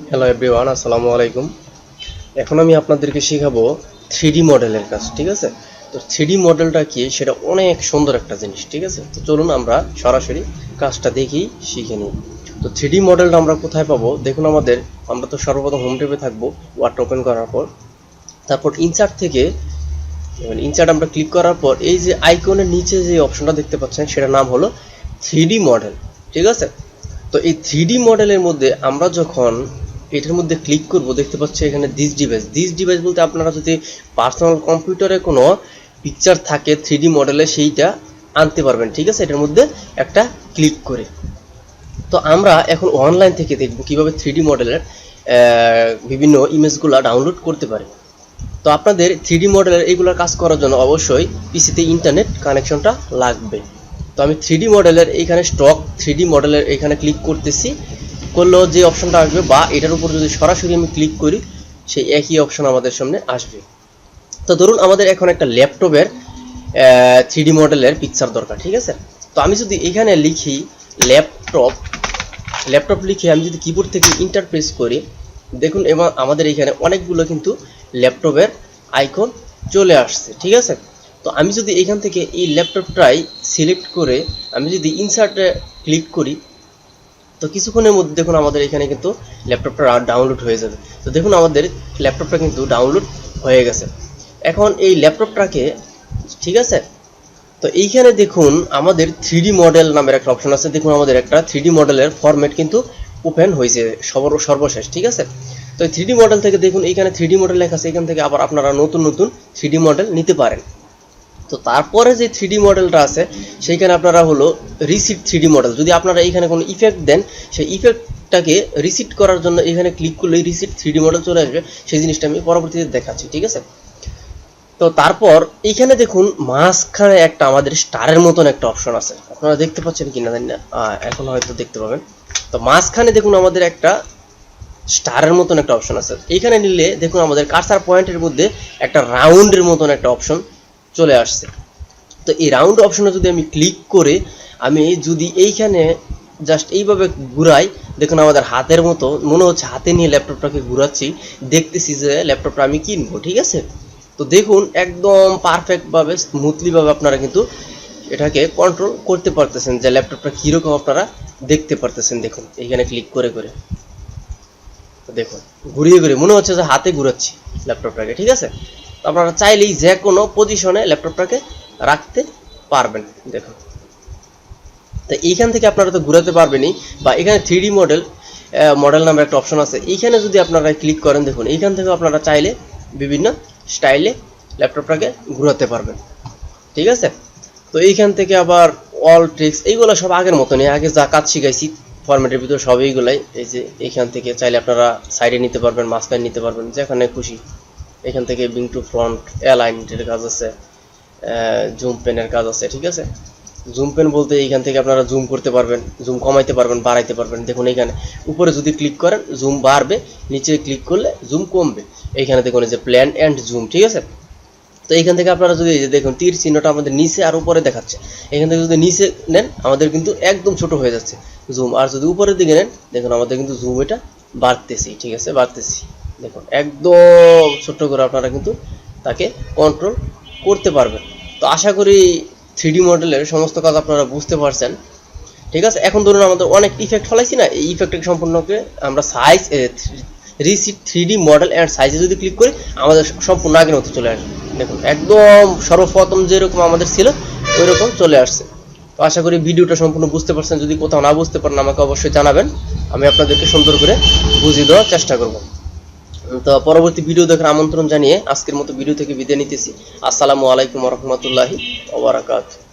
Hello everyone, আসসালামু আলাইকুম। এখন আমি আপনাদেরকে শেখাবো 3D মডেলের কাজ। ঠিক আছে, তো 3D মডেলটা কি সেটা অনেক সুন্দর একটা জিনিস। ঠিক আছে, তো চলুন আমরা সরাসরি কাজটা দেখি শিখে নিই। তো 3D মডেলটা আমরা কোথায় পাবো দেখুন। আমরা তো সর্বপ্রথম হোম ট্যাবে থাকবো। ওয়ার্ড ওপেন করার পর তারপর ইনসার্ট থেকে ইনসার্ট আমরা ক্লিক করার পর এই যে আইকনের নিচে যে অপশনটা দেখতে পাচ্ছেন সেটার নাম হলো 3D মডেল। ঠিক আছে, তো এই 3D মডেলের মধ্যে আমরা যখন এটার মধ্যে ক্লিক করব দেখতে পাচ্ছি এখানে দিস ডিভাইস বলতে আপনারা যদি পার্সোনাল কম্পিউটারে কোনো পিকচার থাকে 3D মডেলে সেইটা আনতে পারবেন। ঠিক আছে, এটার মধ্যে একটা ক্লিক করে। তো আমরা এখন অনলাইন থেকে দেখব কিভাবে 3D মডেলের বিভিন্ন ইমেজগুলো ডাউনলোড করতে পারি। তো আপনাদের 3D মডেলের এইগুলোর কাজ করার জন্য অবশ্যই পিসিতে ইন্টারনেট কানেকশনটা লাগবে। তো আমি 3D মডেলের এইখানে স্টক 3D মডেলের এইখানে ক্লিক করতেছি। করলেও যে অপশনটা আসবে বা এটার উপর যদি সরাসরি আমি ক্লিক করি সেই একই অপশন আমাদের সামনে আসবে। তো ধরুন আমাদের এখন একটা ল্যাপটপের 3D মডেলের পিকচার দরকার। ঠিক আছে, তো আমি যদি এখানে লিখি ল্যাপটপ লিখে আমি যদি কিবোর্ড থেকে ইন্টার প্রেস করি দেখুন এবার আমাদের এখানে অনেকগুলো কিন্তু ল্যাপটপের আইকন চলে আসছে। ঠিক আছে, তো আমি যদি এখান থেকে এই ল্যাপটপটাই সিলেক্ট করে আমি যদি ইনসার্টে ক্লিক করি তো কিছুক্ষণের মধ্যে দেখুন আমাদের এখানে কিন্তু ল্যাপটপটা ডাউনলোড হয়ে যাবে। তো দেখুন আমাদের ল্যাপটপটা কিন্তু ডাউনলোড হয়ে গেছে। এখন এই ল্যাপটপটাকে ঠিক আছে, তো এইখানে দেখুন আমাদের 3D মডেল নামের একটা অপশন আছে। দেখুন আমাদের একটা 3D মডেলের ফরম্যাট কিন্তু ওপেন হয়েছে সর্বশেষ। ঠিক আছে, তো এই 3D মডেল থেকে দেখুন এইখানে 3D মডেল লেখা আছে। এখান থেকে আবার আপনারা নতুন 3D মডেল নিতে পারেন। তো তারপরে যে 3D মডেলটা আছে সেইখানে আপনারা হলো রিসিট 3D মডেল। যদি আপনারা এইখানে কোনো ইফেক্ট দেন সেই ইফেক্টটাকে রিসিট করার জন্য এখানে ক্লিক করলেই রিসিট 3D মডেল চলে আসবে। সেই জিনিসটা আমি পরবর্তীতে দেখাচ্ছি। ঠিক আছে, তো তারপর এইখানে দেখুন মাঝখানে একটা আমাদের স্টারের মতন একটা অপশন আছে। আপনারা দেখতে পাচ্ছেন কিনা জানি না, এখন হয়তো দেখতে পাবেন। তো মাঝখানে দেখুন আমাদের একটা স্টারের মতন একটা অপশন আছে। এইখানে নিলে দেখুন আমাদের কার্সার পয়েন্টের মধ্যে একটা রাউন্ডের মতন একটা অপশন চলে আসছে। তো এই রাউন্ড অপশনে যদি আমি ক্লিক করে আমি যদি এইখানে জাস্ট এইভাবে ঘুরাই দেখুন আমাদের হাতের মতো মনে হচ্ছে হাতে নিয়ে ল্যাপটপটাকে ঘুরাচ্ছি, দেখতেছি যে ল্যাপটপটা আমি কিনবো। ঠিক আছে, তো দেখুন একদম পারফেক্টভাবে স্মুথলিভাবে আপনারা কিন্তু এটাকে কন্ট্রোল করতে পারতেছেন যে ল্যাপটপটা কীরকম আপনারা দেখতে পারতেছেন। দেখুন এইখানে ক্লিক করে করে দেখুন ঘুরিয়ে ঘুরিয়ে মনে হচ্ছে যে হাতে ঘুরাচ্ছি ল্যাপটপটাকে। ঠিক আছে, তো আপনারা চাইলেই যে কোনো পজিশনে ল্যাপটপটাকে রাখতে পারবেন। দেখুন, তো এইখান থেকে আপনারা তো ঘুরাতে পারবেনই, বা এখানে 3D মডেল নামের একটা অপশন আছে। এইখানে যদি আপনারা ক্লিক করেন দেখুন এইখান থেকে আপনারা চাইলে বিভিন্ন স্টাইলে ল্যাপটপটাকে ঘুরাতে পারবেন। ঠিক আছে, তো এইখান থেকে আবার অল ট্রিক্স এইগুলো সব আগের মতনই, আগে যা কাজ শিখাইছি ফরম্যাটের ভিতরে সব এইগুলাই। এই যে এইখান থেকে চাইলে আপনারা সাইডে নিতে পারবেন, মাঝখানে নিতে পারবেন, যেখানে খুশি। এখান থেকে বিং টু ফ্রন্ট অ্যালাইনমেন্টের কাজ আছে, জুম পেনের কাজ আছে। ঠিক আছে, জুম পেন বলতে এইখান থেকে আপনারা জুম করতে পারবেন, জুম কমাইতে পারবেন, বাড়াইতে পারবেন। দেখুন এইখানে উপরে যদি ক্লিক করেন জুম বাড়বে, নিচে ক্লিক করলে জুম কমবে। এইখানে দেখুন এই যে প্ল্যান অ্যান্ড জুম। ঠিক আছে, তো এইখান থেকে আপনারা যদি এই যে দেখুন তীর চিহ্নটা আমাদের নিচে আর উপরে দেখাচ্ছে, এখান থেকে যদি নিচে নেন আমাদের কিন্তু একদম ছোট হয়ে যাচ্ছে জুম, আর যদি উপরের দিকে নেন দেখুন আমাদের কিন্তু জুম এটা বাড়তেছি। ঠিক আছে, বাড়তেছি দেখুন একদম ছোট করে আপনারা কিন্তু তাকে কন্ট্রোল করতে পারবেন। তো আশা করি 3D মডেলের সমস্ত কাজ আপনারা বুঝতে পারছেন। ঠিক আছে, এখন ধরুন আমাদের অনেক ইফেক্ট ফলাইছি না, এই ইফেক্টকে সম্পূর্ণকে আমরা size receipt 3D model and সাইজে যদি ক্লিক করি আমাদের সম্পূর্ণ আগের মতো চলে আসবে। দেখুন একদম সর্বপ্রথম যেরকম আমাদের ছিল ওই রকম চলে আসছে। তো আশা করি ভিডিওটা সম্পূর্ণ বুঝতে পারছেন। যদি কোথাও না বুঝতে পারেন আমাকে অবশ্যই জানাবেন, আমি আপনাদেরকে সুন্দর করে বুঝিয়ে দেওয়ার চেষ্টা করব। তো পরবর্তী ভিডিও দেখার আমন্ত্রণ জানিয়ে আজকের মতো ভিডিও থেকে বিদায় নিতেছি। আসসালামু আলাইকুম ওয়া রাহমাতুল্লাহি ওয়া বারাকাতুহু।